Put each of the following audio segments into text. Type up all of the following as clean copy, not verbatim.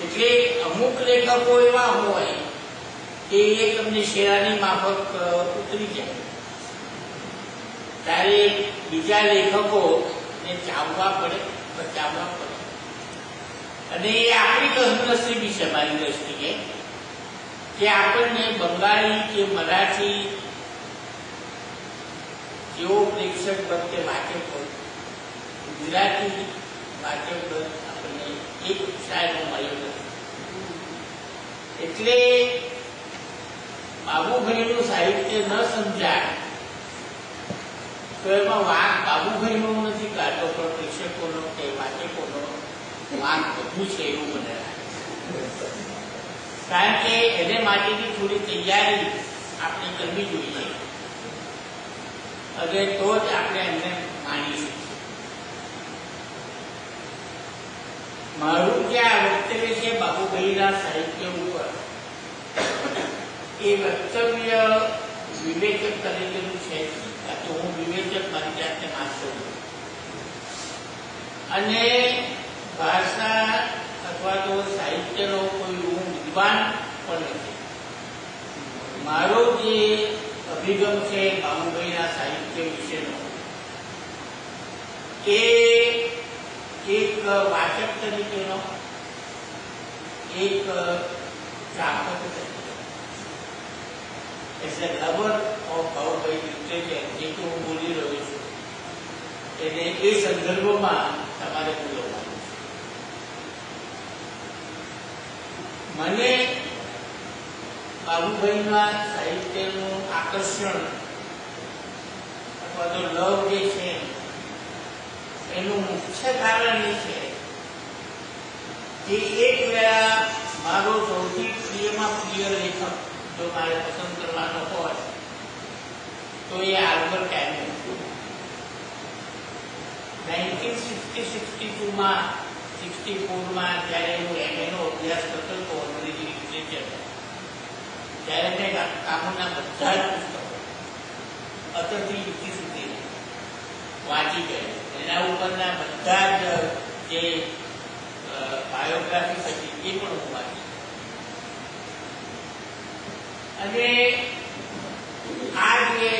એટલે અમુક લેખકો એવા હોય કે એ તમને શેરાની માફક ઉતરી જાય, ત્યારે બીજા લેખકોને ચાવવા પડે, બચાવવા પડે. અને એ આપણી કસનસીબી છે મારી દ્રષ્ટિએ કે આપણને બંગાળી કે મરાઠી જેવો પ્રેક્ષક વખતે વાચક હોય, ગુજરાતી વાચક આપણને એક શાયદો મળ્યો નથી. એટલે બાબુભાઈનું સાહિત્ય ન સમજાય તો એમાં વાંક બાબુભાઈનો નથી કાઢતો, પણ પ્રેક્ષકોનો કે વાચકોનો વાંક વધુ છે એવું મને લાગે. કારણ કે એને માટેની થોડી તૈયારી આપણે કરવી જોઈએ, અને તો જ આપણે એમને માની શકીએ. મારું જે આ વક્તવ્ય છે બાબુભાઈના સાહિત્ય ઉપર, એ વક્તવ્ય વિવેચક તરીકેનું છે, તો હું વિવેચક મારી જાતને માનતો છું. અને ભાષા અથવા તો સાહિત્યનો કોઈ હું વિદ્વાન પણ નથી. મારો જે અભિગમ છે બાબુભાઈના સાહિત્ય વિશેનો, એ એક વાચક તરીકેનો, એક ચાહક તરીકે, as a lover of Babubhai literature, જે તો હું બોલી રહ્યો છું, એને એ સંદર્ભમાં તમારે બોલવાનું છે. મને બાબુભાઈના સાહિત્યનું આકર્ષણ અથવા તો લવ જે છે એનું મુખ્ય કારણ એ છે કે એક વેળા મારો સૌથી પ્રિયમાં પ્રિય લેખક જો મારે પસંદ કરવાનો હોય તો એ આલ્બર્ટ કેમ્યુસ. 1960-62માં 64માં જ્યારે હું એમએનો અભ્યાસ કરતો હતો અંગ્રેજી લિટરેચર, ત્યારે મેં કામોના બધા જ પુસ્તકો અત્યારથી યુક્તિ સુધી વાંચી ગયા. એના ઉપરના બધા જ જે બાયોગ્રાફી હતી એ પણ હું વાંચી. અને આ જે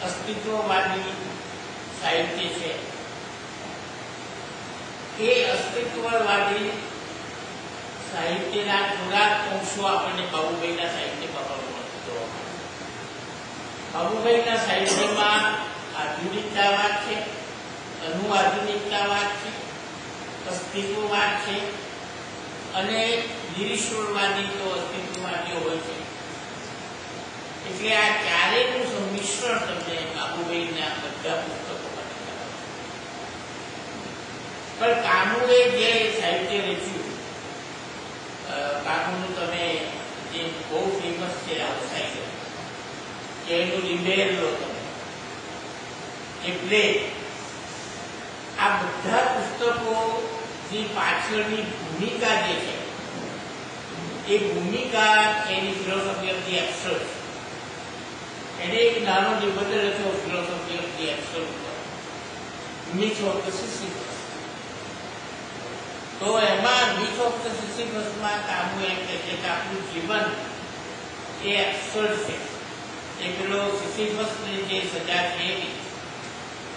અસ્તિત્વવાદી સાહિત્ય છે, એ અસ્તિત્વવાદી સાહિત્યના થોડાક અંશો આપણને બાબુભાઈના સાહિત્યમાં જોવા મળે. બાબુભાઈના સાહિત્યમાં આધુનિકતાવાદ છે, અનુઆધુનિકતાવાદ છે, અસ્તિત્વવાદ છે, અને નિરીશ્વરવાદી તો અસ્તિત્વવાદીઓ હોય છે. એટલે આ ચારેયનું સંમિશ્રણ તમને બાબુભાઈના બધા પુસ્તકોમાં દેખાય. પણ કાનૂએ જે સાહિત્ય રચ્યું, કાનૂનું તમે જે બહુ ફેમસ છે આઉટસાઇડર, કે એનું રિબેર લો તમે, એ પ્લે, આ બધા પુસ્તકોની પાછળની ભૂમિકા જે છે, એ ભૂમિકા એની ફિલોસોફી ઓફ ધી એબ્સર્ડ. એને એક નાનો નિબંધ લખ્યો ફિલોસોફી ઓફ ધી એબ્સર્ડ ઉપર, મિથ ઓફ ધ સિસિફસ. તો એમાં મિથ ઓફ ધ સિસિફસમાં કામુ એમ કહે છે કે આપણું જીવન એ એબ્સર્ડ છે. એ પેલો સિસિફસની જે સજા છે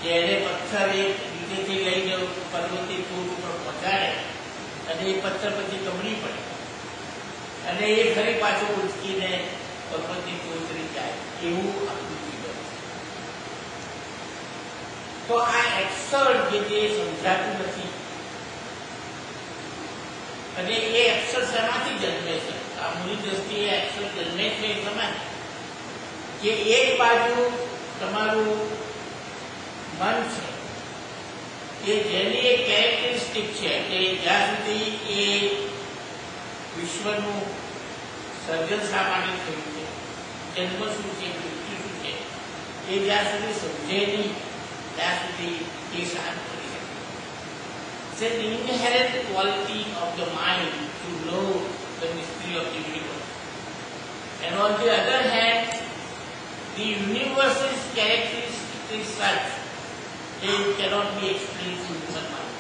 કે એને પથ્થર એક નીચેથી લઈને પર્વતી ટોચ ઉપર પહોંચાડે અને એ પથ્થર પછી કમળી પડે અને એ ફરી પાછો ઉચકીને પર્વતી ટોચરી જાય, એવું આપણું જીવન. તો આ એબ્સર્ડ જે સમજાતું નથી, અને એ એબ્સર્ડ શેમાંથી જન્મે છે? આ મૂળ દ્રષ્ટિએ એબ્સર્ડ જન્મે છે એ સમાન કે એક બાજુ તમારું મન છે કે જેની એક કેરેક્ટરિસ્ટિક છે કે જ્યાં સુધી એ વિશ્વનું સર્જન શા માટે થયું છે, જન્મ શું છે, મૃત્યુ શું છે, એ જ્યાં સુધી સમજે નહીં ત્યાં સુધી એ શાંત કરી શકે. It's an inherent quality of the mind to know the mystery of the universe. And on the other hand, the universe's characteristic is such that it cannot be explained to human mind.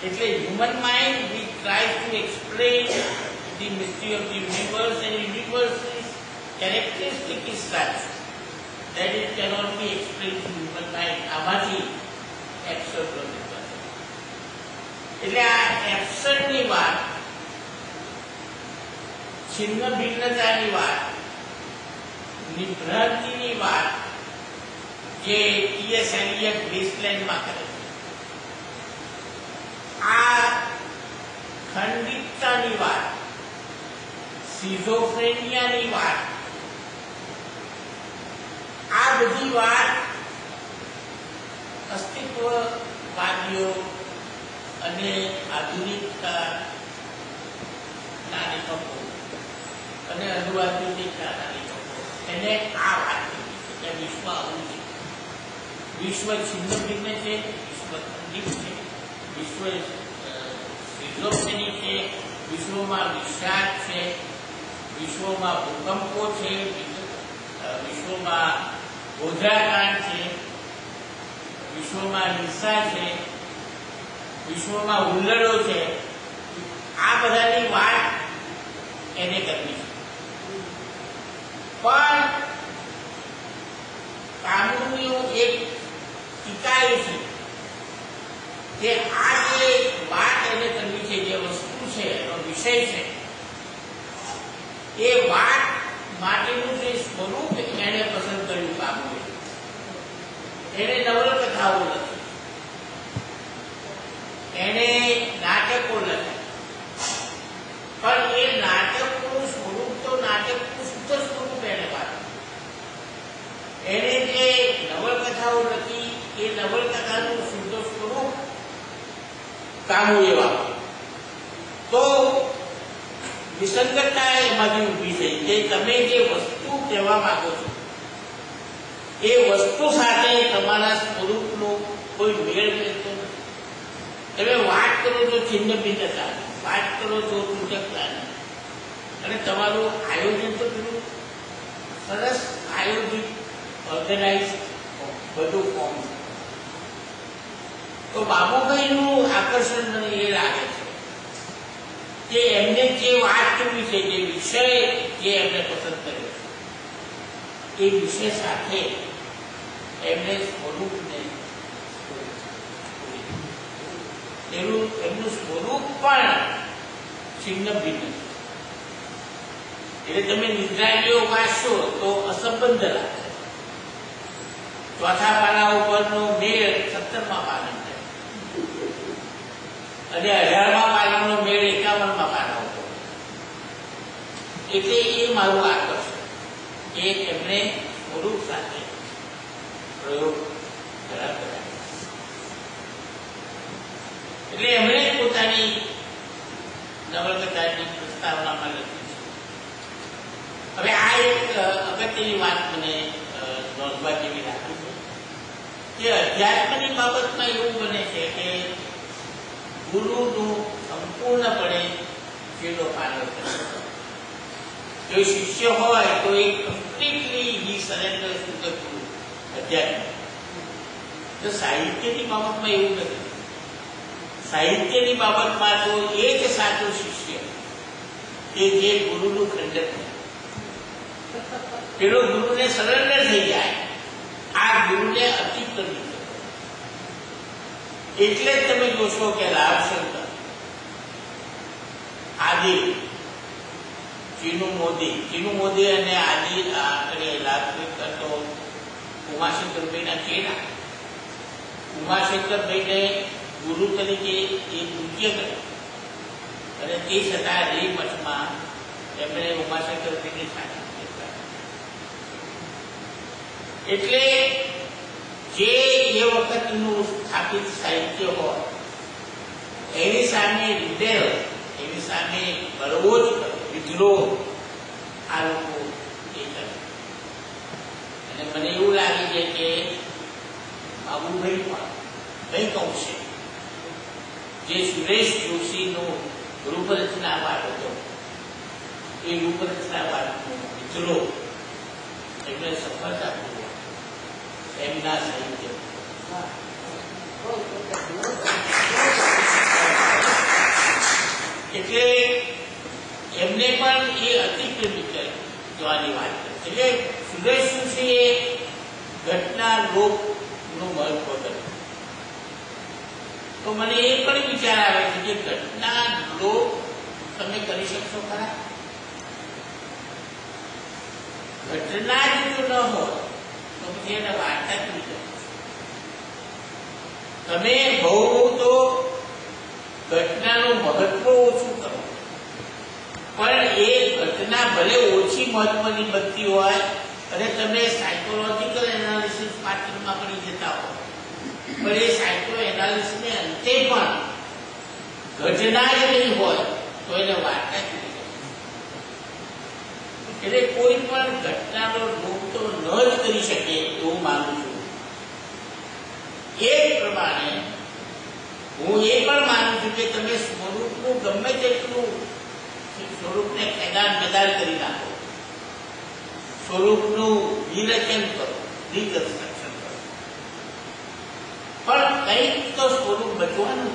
એટલે human mind which tries to explain the mystery of the universe and universe's characteristic is such that it cannot be explained to human mind. આમાંથી absurd logic છે. એટલે આ absurd ની વાત, છિન્ન ભિન્નતાની વાત, નિભ્રાંતિની વાત જે ટી.એસ. એલિયટ વેસ્ટલેન્ડમાં કરે છે, આ ખંડિતતાની વાત, સિઝોફ્રેનિયાની વાત, આ બધી વાત અસ્તિત્વવાદીઓ અને આધુનિકતાના લેખકો અને અનુવાદિકતાના લેખકો એને આ વાત કરી છે કે વિશ્વ આવું છે, વિશ્વ છિન્ન ભિન્ન છે, વિશ્વ ખંડિત છે, વિશ્વ સિઝોફ્રેનિક છે, વિશ્વમાં વિષાદ છે, વિશ્વમાં ભૂકંપો છે, વિશ્વમાં ગોધરાકાંડ છે, વિશ્વમાં હિંસા છે, વિશ્વમાં હુલ્લડો છે. આ બધાની વાત એને કરવી છે. પણ કાનૂનીઓ એક ટીકા એ છે કે આ જે વાત એને કરવી છે, જે વસ્તુ છે, એનો વિષય છે, એ વાત માટેનું જે સ્વરૂપ એને પસંદ કર્યું કાબુએ, એને નવલકથાઓ લખી, એને નાટકો લખ્યા, પણ એ નાટકનું સ્વરૂપ તો નાટકનું શુદ્ધ સ્વરૂપ એને વાંચ્યું. એને જે નવલકથાઓ લખી એ નવલકથાનું શુદ્ધ સ્વરૂપ કાબુએ વાપર્યું. તો વિસંગતતા એમાંથી ઊભી થઈ કે તમે જે વસ્તુ કહેવા માંગો છો એ વસ્તુ સાથે તમારા સ્વરૂપનો કોઈ મેળ બેસતો નથી. તમે વાત કરો છો છિન્ન ભિન્નતા, વાત કરો છો તૂટકતાની, અને તમારું આયોજન તો પેલું સરસ આયોજિત ઓર્ગેનાઇઝ બધું ફોર્મ છે. તો બાબુભાઈનું આકર્ષણ મને એ લાગે છે કે એમને જે વાત કરવી છે, જે વિષય જે એમને પસંદ કર્યો છે, એ વિષય સાથે એમને સ્વરૂપને એમનું સ્વરૂપ પણ છિન્ન ભિન્ન છે. એટલે તમે નિદ્રાલીઓ વાંચશો તો અસંબંધ લાગે. ચોથા પાના ઉપરનો મેળ 17મા પાના છે અને 18મા પાનાનો મેળ 51મા પાના ઉપર. એટલે એ મારું આકર્ષણ કે એમને સ્વરૂપ સાથે પ્રયોગ કર્યા. એટલે એમણે પોતાની નવલકથાની પ્રસ્તાવનામાં લખી છે. હવે આ એક અગત્યની વાત મને નોંધવા જેવી લાગી છે કે અધ્યાત્મની બાબતમાં એવું બને છે કે ગુરુનું સંપૂર્ણપણે છેડો પાડો છે. જો શિષ્ય હોય તો એ completely he surrender to the guru અધ્યાત્મ. તો સાહિત્યની બાબતમાં એવું નથી. સાહિત્યની બાબતમાં તો એ જ સાચો શિષ્ય કે જે ગુરુનું ખંડન કરે, પેલો ગુરુને સરેન્ડર થઈ જાય, આ ગુરુને અતિ કરી શકે. એટલે જ તમે જોશો કે રાવશંકર, આદિ, ચીનુ મોદી અને આદિ રાવશંકર તો ઉમાશંકરભાઈના ચેલા. ઉમાશંકરભાઈને ગુરુ તરીકે એ પૂજ્ય કરે અને તે છતાં રે મઠમાં એમણે ઉમાશંકરભાઈને સાચી. એટલે જે એ વખતનું સ્થાપિત સાહિત્ય હોય એની સામે રિબેલ, એની સામે બળવો જ કરે, વિદ્રોહ આ લોકો એ કરે. અને મને એવું લાગે છે કે બાબુભાઈ પણ કંઈક અંશે જે સુરેશ જોશીનું રૂપરચનાવાદ હતો એ રૂપરચનાવાદનો વિદ્રોહ એમને સફળતાપૂર્વક એમના સાહિત્ય કિલોમીટર જવાની વાત કરે છે. એટલે સુરેશસિંહે ઘટના લોકનું મહત્વ કર્યું. તો મને એ પણ વિચાર આવે છે કે ઘટના લોક તમે કરી શકશો ખરા? ઘટના જ જો ન હોય તો પછી એને વાર્તા કેવી કરો? તમે બહુ તો ઘટનાનું મહત્વ ઓછું કરો, પણ એ ઘટના ભલે ઓછી મહત્વની બનતી હોય અને તમે સાયકોલોજીકલ એનાલિસિસ પાત્રમાં પડી જતા હો, પણ એ સાયકો એનાલિસિસને અંતે પણ ઘટના જ નહીં હોય તો એને વાર્તા કેવી કરો? એટલે કોઈ પણ ઘટનાનો લોક તો ન જ કરી શકે એવું માનું છું. એ પ્રમાણે હું એ પણ માનું છું કે તમે સ્વરૂપનું ગમે તેટલું સ્વરૂપને ખેદાન મેદાન કરી નાખો, સ્વરૂપનું વિરચન કરો, રિકન્સ્ટ્રક્શન કરો, પણ કંઈક તો સ્વરૂપ બચવાનું.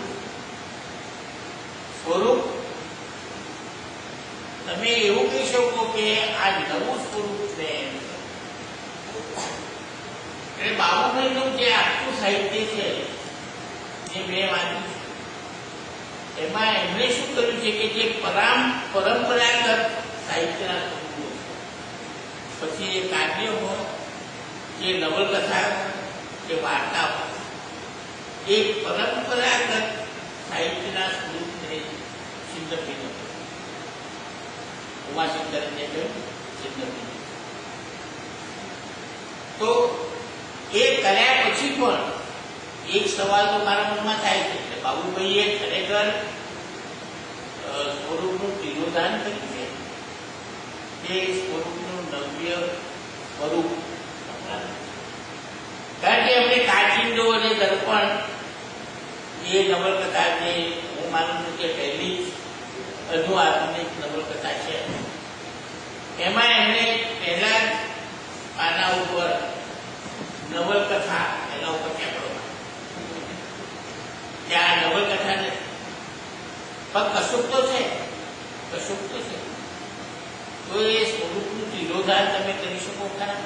સ્વરૂપ તમે એવું કહી શકો કે આ નવું સ્વરૂપ છે. એટલે બાબુભાઈનું જે આખું સાહિત્ય છે જે મેં વાંચ્યું છે, એમાં એમણે શું કર્યું છે કે જે પરંપરાગત સાહિત્યના સ્વરૂપો છે, પછી એ કાવ્ય હોય, જે નવલકથા કે વાર્તા હોય, એ પરંપરાગત સાહિત્યના સ્વરૂપને સિદ્ધપી નથી. ઉમાશંકરને કહ્યું સિદ્ધપી. તો એ કર્યા પછી પણ એક સવાલ તો મારા મનમાં થાય છે કે બાબુભાઈએ ખરેખર સ્વરૂપનું તિરોધાન કર્યું છે કે સ્વરૂપનું નવ્ય સ્વરૂપ? કારણ કે એમણે કાચિંડો અને દર્પણ એ નવલકથા, જે હું માનું છું કે પહેલી જ આધુનિક નવલકથા છે, એમાં એમણે પહેલા આના ઉપર નવલકથા એના ઉપર ચેપ્ટર ત્યાં નવલકથા નથી, પણ કશુંક તો છે, કશુંક તો છે. તો એ સ્વરૂપનું તિરોધાન તમે કરી શકો ખરા?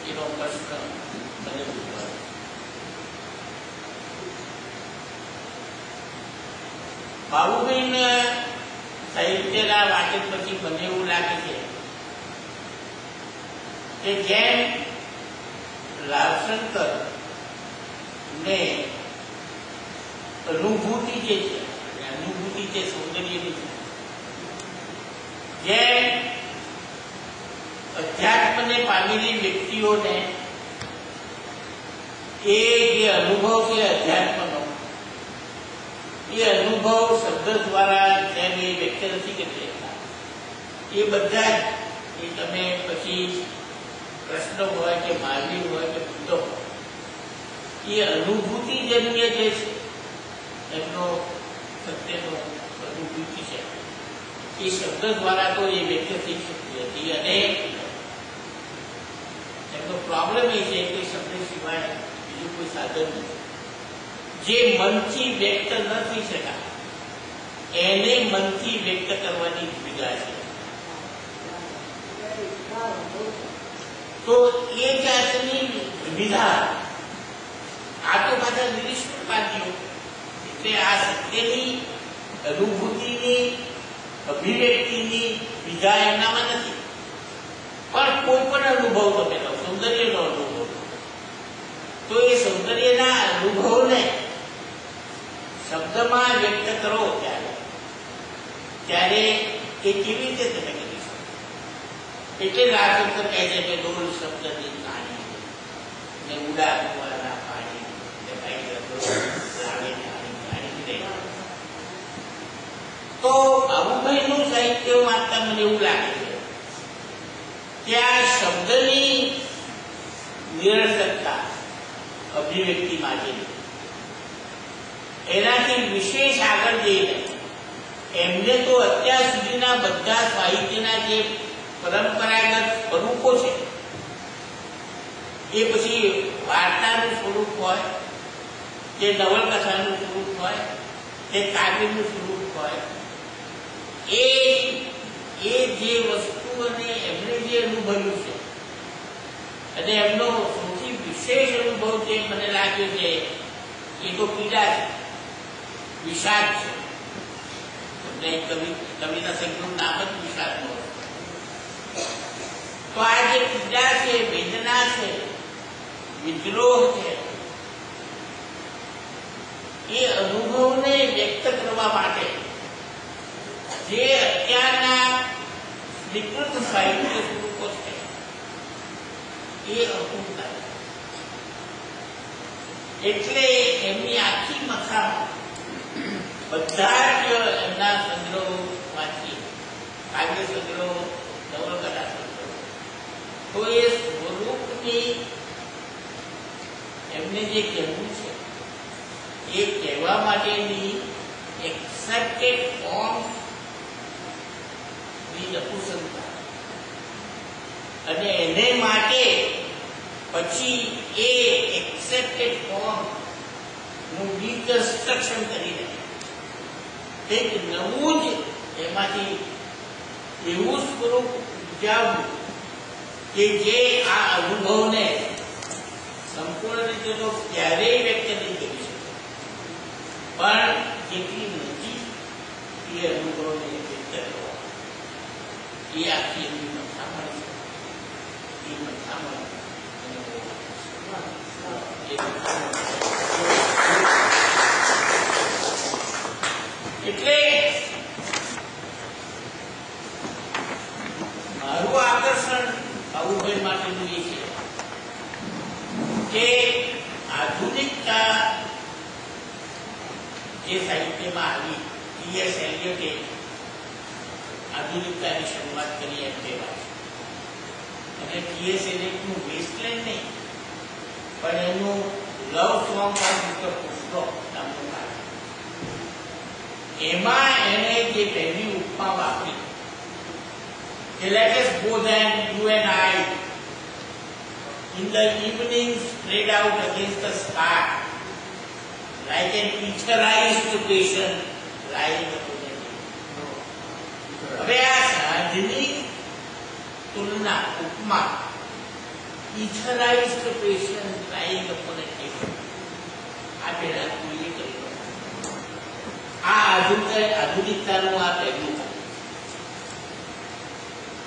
એનો પ્રશ્ન મને પૂછવાનો. બાબુભાઈને સાહિત્યના વાચક પછી મને એવું લાગે છે કે જેમ લાભશંકર ને અનુભૂતિ જે છે, અનુભૂતિ જે સૌંદર્યની છે, જેમ અધ્યાત્મને પામેલી વ્યક્તિઓને એ જે અનુભવ છે અધ્યાત્મનો, એ અનુભવ શબ્દ દ્વારા જેમ એ વ્યક્ત નથી કરી શકતા, એ બધા જ એ તમે પછી કૃષ્ણ હોય કે મહાવીર હોય કે બુદ્ધ હોય, એ અનુભૂતિજન્ય જે છે એમનો સત્યનો અનુભૂતિ છે, એ શબ્દ દ્વારા તો એ વ્યક્ત થઈ શકતી હતી. અને એમનો પ્રોબ્લેમ એ છે કે શબ્દ સિવાય બીજું કોઈ સાધન નથી. જે મનથી વ્યક્ત ન થઈ શકાય એને મનથી વ્યક્ત કરવાની વિધા છે. તો એ જાતની વિધા આ તો બધા નિરીશ્વરવાદીઓ, એટલે આ સત્યની અનુભૂતિની અભિવ્યક્તિની વિધા એમનામાં નથી. પણ કોઈ પણ અનુભવ તમે લો, સૌંદર્યનો અનુભવ, તો એ સૌંદર્યના અનુભવને શબ્દમાં વ્યક્ત કરો ત્યારે એ કેવી રીતે તમે કરી શકો? એટલે લાભશંકર કહે છે કે ડોલ શબ્દની કાણી ને ઉડા કુવાના પાણી તો બાબુભાઈનું સાહિત્ય વાંચતા મને એવું લાગે છે કે આ શબ્દની નિરર્થકતા અભિવ્યક્તિ માટેની એનાથી વિશેષ આગળ જઈને એમને તો અત્યાર સુધીના બધા સાહિત્યના જે પરંપરાગત સ્વરૂપો છે, એ પછી વાર્તાનું સ્વરૂપ હોય કે નવલકથાનું સ્વરૂપ હોય કે કાવ્યનું સ્વરૂપ હોય, એ જે વસ્તુ અને એમણે જે અનુભવ્યું છે અને એમનો સૌથી વિશેષ અનુભવ જે મને લાગ્યો છે એ તો પીડા છે, વિષાદ છે. તમને કવિતા સંખ્યાનું નામ જ વિષાદનું. તો આ જે પીડા છે, વેદના છે, વિદ્રોહ છે, એ અનુભવને વ્યક્ત કરવા માટે જે અત્યારના વિકૃત સાહિત્ય સ્વરૂપો છે એ અપૂરતા. એટલે એમની આખી મથામાં બધા જ એમના સંગ્રહો વાંચી, કાવ્ય સંગ્રહો, નવલકથા સંગ્રહો, તો એ સ્વરૂપની એમને જે કહેવું છે એ કહેવા માટેની એક્સેપ્ટેડ ફોર્મ ની અપુસંતા અને એને માટે પછી એ એક્સેપ્ટેડ ફોર્મ નું ડિકન્સ્ટ્રક્શન કરીને એક નવું જ એમાંથી એવું સ્વરૂપ ઉપજાવવું કે જે આ અનુભવને સંપૂર્ણ રીતે તો ક્યારેય વ્યક્ત નહીં કરી શકે, પણ જેટલી નજીક એ અનુભવને વ્યક્ત કરવા એ આખી એમની મથામણ છે. એ મથામણ એટલે મારું આકર્ષણ બાબુભાઈ માટેનું એ છે કે આધુનિકતા જે સાહિત્યમાં આવી, ટી.એસ. એલિયટે આધુનિકતાની શરૂઆત કરી એમ કહેવાય. અને ટી.એસ. એલિયટનું વેસ્ટલેન્ડ નહીં, પણ એનું લવ સોંગ ઓફ મિસ્ટર પુષ્પો નામનું કાવ્ય, એમાં એણે જે પહેલી ઉપમા વાપરી કે let us go then you and I in the evening spread out against the sky like an etherized patient lying upon the bed. હવે આ સાંજની તુલના, ઉપમા, etherized patient lying upon a table, આ પહેલા કોઈએ કર્યું. આ આધુનિકતાનું આ પહેલું.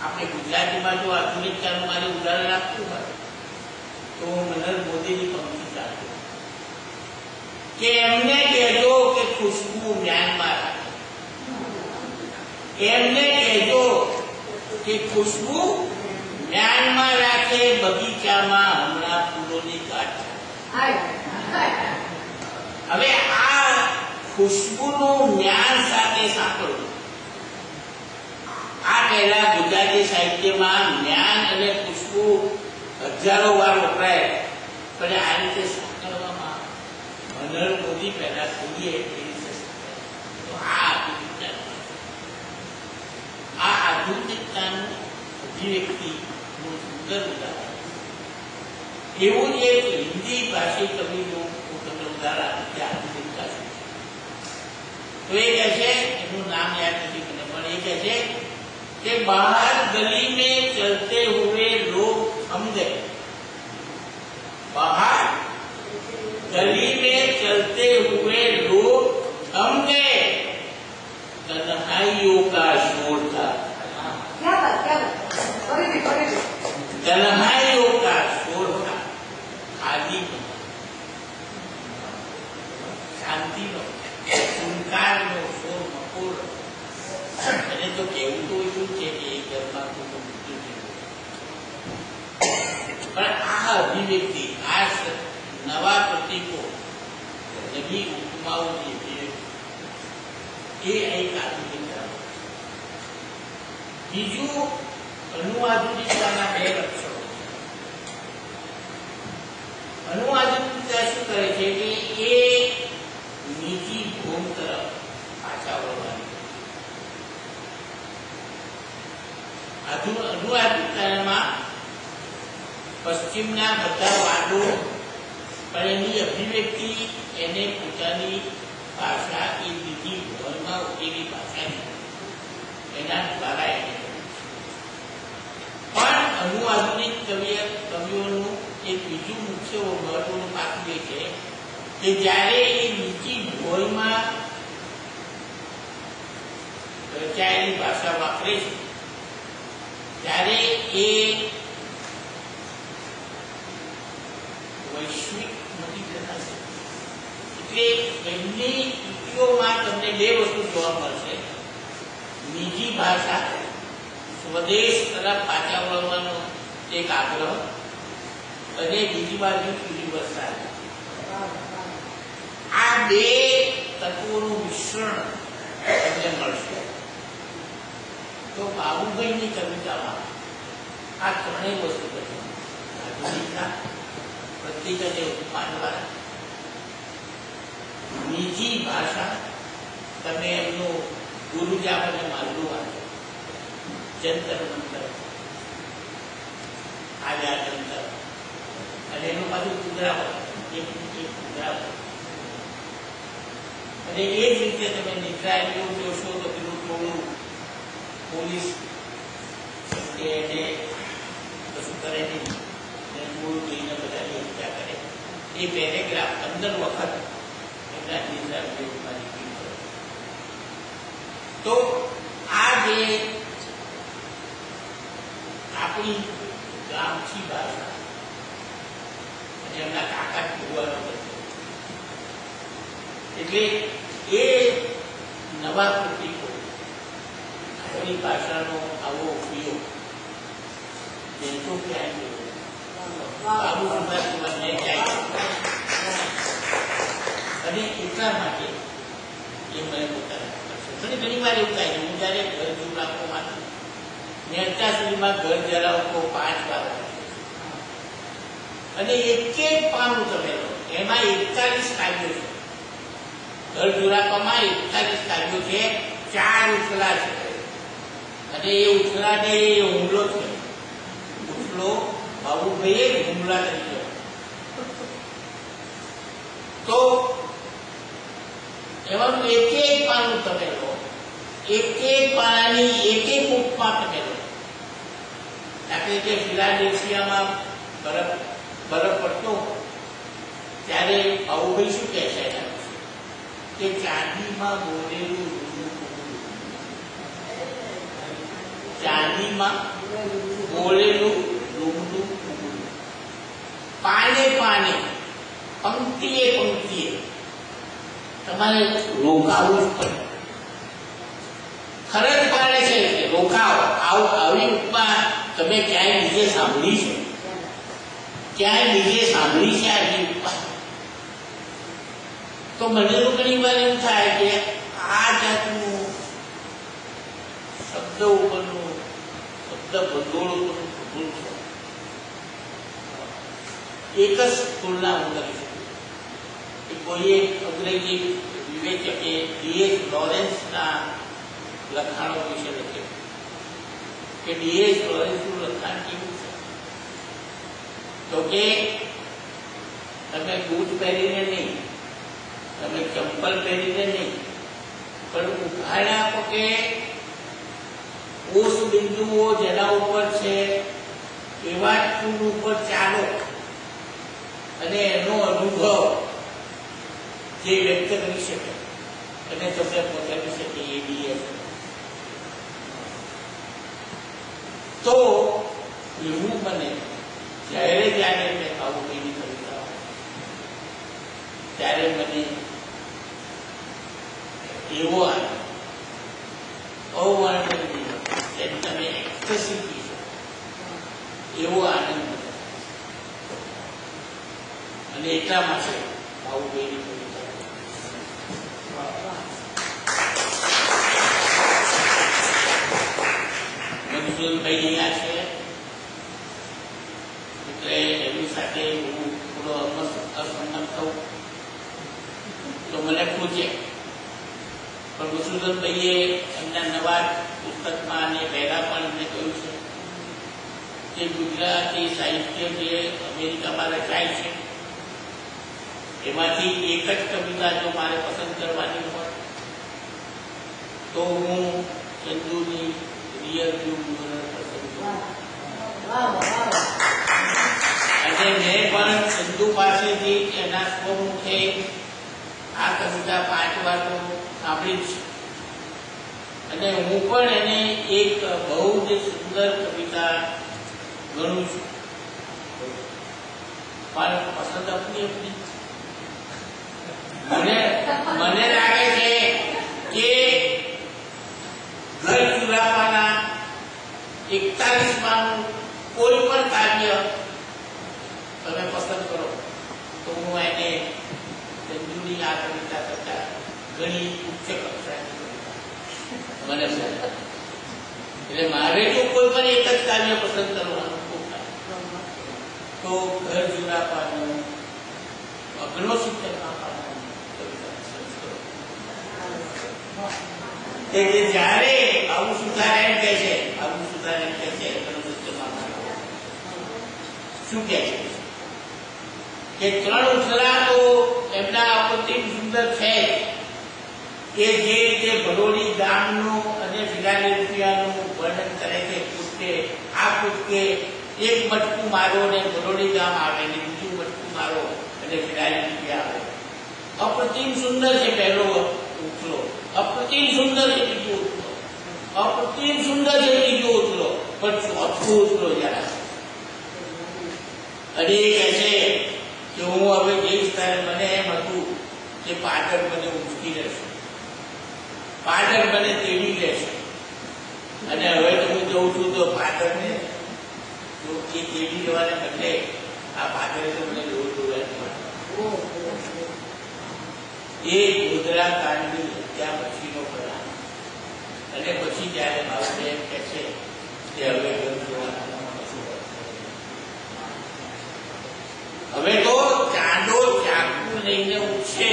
આપણે ગુજરાતીમાં જો આધુનિકતાનું મારે ઉદાહરણ આપવું હોય તો નરેન્દ્ર મોદીની પંક્તિ ચાલુ કે એમને કહેજો કે ખુશ્બુ મ્યાનમાર રાખે, એમને કહેજો કે ખુશ્બુ મ્યાનમાર રાખે, બગીચામાં હમણાં ફૂલોની ગાંઠ. હવે આ ખુશ્બુનું જ્ઞાન સાથે સાંકળવું, આ પહેલા ગુજરાતી સાહિત્યમાં જ્ઞાન અને ખુશ્બુ હજારો વાર વપરાય, પણ આ રીતે સાંકળવામાં નરેન્દ્ર મોદી પહેલા કોઈએ તો આ આધુનિકતાનું અભિવ્યક્તિનું સુંદર ઉદાહરણ. એવું જ એક હિન્દી ભાષી કવિનું તમને ઉદાહરણ કે આધુનિકતા શું છે. તો એ કહે છે, એનું નામ યાદ નથી મને, પણ એ કહે છે कि बाहर गली में चलते हुए लोग थम गए, बाहर गली में चलते हुए लोग थम गए, तन्हाइयों का शोर था. क्या बात तन्हाइयों का शोर था. खाली शांति नो सुनकार नो शोर मकोर. અને તો કેવું તો એવું છે કે એ ઘરમાં મૃત્યુ થયું, પણ આ અભિવ્યક્તિ, આ નવા પ્રતીકો, નવી ઉપમાઓની અભિવ્યક્તિ એ એક આધુનિકતા. બીજું અનુઆધુનિકતાના બે લક્ષણો. અનુઆધુનિકતા શું કરે છે કે એ નીચી ભૂમ તરફ પાછા વળવાની. અનુઆધુનિકતામાં પશ્ચિમના બધા વાદો, પણ એની અભિવ્યક્તિ એને પોતાની ભાષા, એ બીજી ભરમાં ઉકેલી ભાષાની એના દ્વારા એને કે જ્યારે એ નીચી ભોયમાં રચાયેલી ભાષા વાપરે છે ત્યારે એ વૈશ્વિક નથી જતા. એટલે એમની કૃતિઓમાં તમને બે વસ્તુ જોવા મળશે: નીજી ભાષા, સ્વદેશ તરફ પાછા વળવાનો એક આગ્રહ, અને બીજી બાજુ યુનિવર્સાલિટી. આ બે તત્વોનું મિશ્રણ તમને મળશે. તો બાબુભાઈની કવિતામાં આ ત્રણેય વસ્તુ બધી આધુનિકતા, પ્રતીક અને ઉપમાન દ્વારા. નીજી ભાષા, તમે એમનું ગુરુજામ અને માલુ વાંચો, જંતર મંતર, આઝાદ અંતર, અને એનું પાછું કુદરાવત, એક કુદરાવત. અને એ જ રીતે તમે નિદ્રાઓ જોશો તો પેલું થોડું પોલીસ એને કશું કરે નહીં, મૂળ જોઈને બધાની હત્યા કરે. એ પેરેગ્રાફ 15 વખત એમના નિદ્રામાં નીકળી પડે. તો આ જે આપણી ગામઠી ભાષા અને એમના કાકા ભૂવાનો બધો, એટલે એ નવા પ્રતીકો, આપણી ભાષાનો આવો ઉપયોગ તો ક્યાં બાબુ સમાજને જાય. અને એટલા માટે એ મને પોતાના મને ઘણી વાર એવું થાય છે, હું જયારે ઘર જુલાકોમાં મેં અત્યાર સુધીમાં ઘર જરાવકો 5 વાર, અને એક પાનું તમે લો એમાં 41 કાવ્યો છે. ઘર જુલાકોમાં 41 કાવ્યો છે, 4 ઉથલા છે, અને એ ઉથલાને હુમલો છે. ઉથલો બાબુભાઈએ હુમલા તરીકે. તો એવાનું એક પાનું તમે લો, એક પાનાની એક ઉપમા તમે લો. દાખલે કે ફિલાડેલ્ફિયામાં બરફ પડતો ત્યારે બાબુભાઈ શું કહે છે કે ચાંદીમાં બોલેલું ચાંદીમાં બોલેલું રૂમનું પાને પાને, પંક્તિએ પંક્તિએ તમારે રોકાવું જ પડે. ખરેખર પાડે છે કે રોકાવો. આવી ઉપમા તમે ક્યાંય બીજે સાંભળી છે? ક્યાંય બીજે સાંભળી છે આવી ઉપમા? તો મને તો ઘણી વાર એવું થાય કે આ જાતનું શબ્દ ઉપરનું, શબ્દ ભંડોળ ઉપરનું ભૂલ છે. એક જ તુલના હું કરી શકું કે કોઈએ અંગ્રેજી વિવેચકે D.H. લોરેન્સના લખાણો વિશે લખ્યું કે D.H. લોરેન્સનું લખાણ કેવું છે, તો કે તમે બૂટ પહેરીને નહીં, તમે ચંપલ પહેરીને નહીં, પણ ઉઘાડ્યા આપો કે ઓસ બિંદુઓ જેના ઉપર છે એવા ટૂલ ઉપર ચાલો, અને એનો અનુભવ જે વ્યક્ત કરી શકે અને તમને પહોંચાડી શકે એ D.H. તો એવું મને જ્યારે જ્યારે મેં બાબુભાઈની કવિતાઓ ત્યારે મને એવો અવર્ણનીય જેમ તમે એક્સેસિવ એવો આનંદ, અને એટલા માટે બાબુભાઈની કવિતા મધુસૂદનભાઈ અહીંયા છે એટલે એમની સાથે હું થોડો અસંમત થઉં તો મને પૂછે. પણ મધુસૂદનભાઈએ એમના નવા પુસ્તકમાં અને પહેલા પણ એમને કહ્યું છે કે ગુજરાતી સાહિત્ય જે અમેરિકામાં રચાય છે એમાંથી એક જ કવિતા જો મારે પસંદ કરવાની હોય તો હું ચંદુની રિયલ વ્યૂ પસંદ કરું. અને મેં પણ ચંદુ બંધુ પાસેથી એના સ્વમુખે આ કવિતા 5 વાર તો સાંભળી છે અને હું પણ એને એક બહુ જ સુંદર કવિતા ગણું છું. પણ પસંદ આપની આપની મને લાગે છે કે ઘર ચુરાવાના 41માનું કોઈ પણ કાવ્ય તમે પસંદ કરો તો હું એને ચંદુની આ કવિતા કરતા ઘણી ઉચ્ચ કક્ષાની મને એટલે મારે જો કોઈ પણ એક જ કાવ્ય પસંદ કરવાનું તો ઘર ચુરાવાનું 69માં પાનું કવિતા પસંદ કરો. જ્યારે આવું સુધારણ કહે છે શું કહે છે કે 3 ઉછરા તો એમના અતિ સુંદર છે કે જે રીતે ભરોડી ગામનું અને ફિરાલી રૂપિયાનું વર્ણન કરે છે. કૂદકે આ કૂદકે એક મટકું મારો ને ભરોડી ગામ આવે ને બીજું મટકું મારો અને ફિરાલી રૂપિયા આવે. અપ્રતિમ સુંદર છે પહેલો ઉછલો, અપ્રતિમ સુંદર છે બીજો ઉછલો, અપ્રતિમ સુંદર છે ત્રીજો ઉછલો, પણ ચોથો ઉછલો જરા અને એ કહે છે કે હું હવે જઈશ ત્યારે મને એમ હતું કે પાટણ મને ઉચકી રહેશે, પાટણ મને તેડી લેશે અને હવે તો હું જઉં છું તો પાટણને જો એ તેડી લેવાને બદલે આ પાટણે તો મને દોર એ ગોધરા કાંડની હત્યા પછીનો પ્રયાસ અને પછી જ્યારે બાબુ એમ કહે છે કે હવે હવે તો ચાંદો ચાકુ લઈને ઉઠશે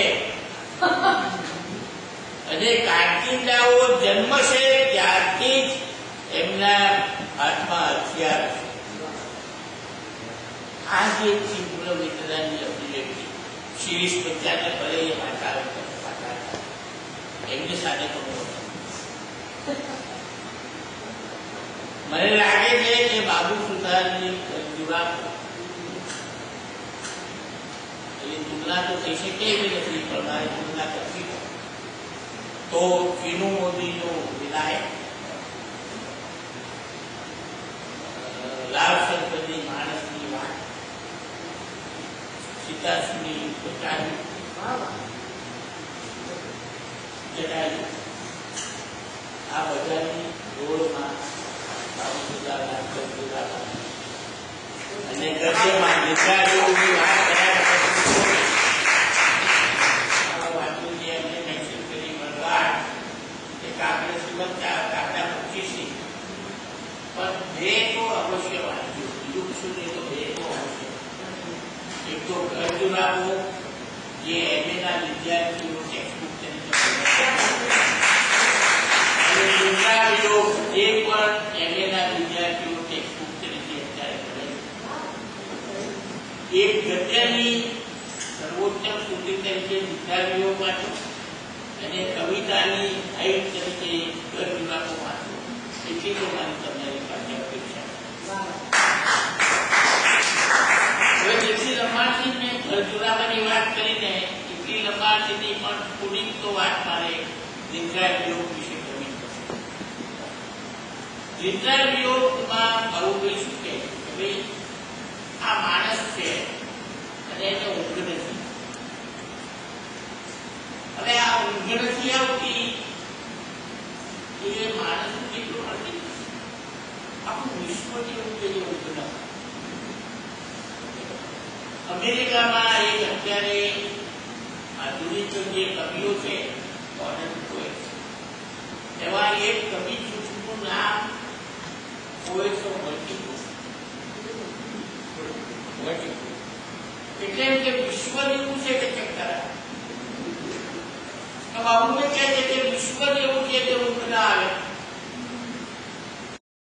અને કાંચિંડાઓ જન્મશે ત્યારથી જ એમના હાથમાં હથિયાર છે. આ જે તીવ્ર વેદનાની અભિવ્યક્તિ શિરીષ બચ્ચાને ભલે એ ભાષા એમની સાથે તો મને લાગે છે કે બાબુ સુતારની જુવાબ તુલના તો થઈ શકે એવી નથી, પણ મારે તુલના કરવી તો ચીનુ મોદીનો વિલાયક, લાભશંકરની માણસની વાત, સીતાશ્રી જટાયુ આ બધાની રોડમાં બાબુ સુધારણા અને ગદ્યમાં નિદ્રાઓની વાત કર્યા બે તો અવશ્ય વાંચજો, બીજું શું નહીં તો બે તો અવશ્ય. એક તો ઘર ચુરાવો જે એમએના વિદ્યાર્થીઓ ટેક્સ્ટબુક તરીકે અને દુસરા વિયોગ જે પણ એમએના વિદ્યાર્થીઓ ટેક્સ્ટબુક તરીકે અત્યારે કરે છે. એક ગદ્યની સર્વોત્તમ સુધી તરીકે વિદ્યાર્થીઓ વાંચો અને કવિતાની હાઈટ તરીકે ઘર ચુરાવો વાંચો. એટલી તો મારી તમારી પાસે અપેક્ષા. હવે જેટલી લંબાણથી મેં ઘર ચુરાવાની વાત કરીને એટલી લંબાણથી પણ થોડીક તો વાત મારે નિદ્રા વિયોગ વિશે કરવી પડશે. નિદ્રા વિયોગમાં મારું કઈ શું કહે છે કે ભાઈ આ માણસ છે અને એને ઊંઘ નથી. હવે આ ઊંઘ નથી આવતી એ માણસ કેટલું નથી, આખું વિશ્વ જેવું કે ઊંઘ ન. અમેરિકામાં એક અત્યારે આધુનિક જે કવિઓ છે મોડર્ન પોએટ્સ, એવા એક કવિ જૂથનું નામ પોએટ્સ ઓફ મલ્ટીપલ. એટલે એમ કે વિશ્વ જેવું છે કે ચક્કર બાબુને કહે છે કે વિશ્વ જેવું છે કે ઊંઘ ના આવે.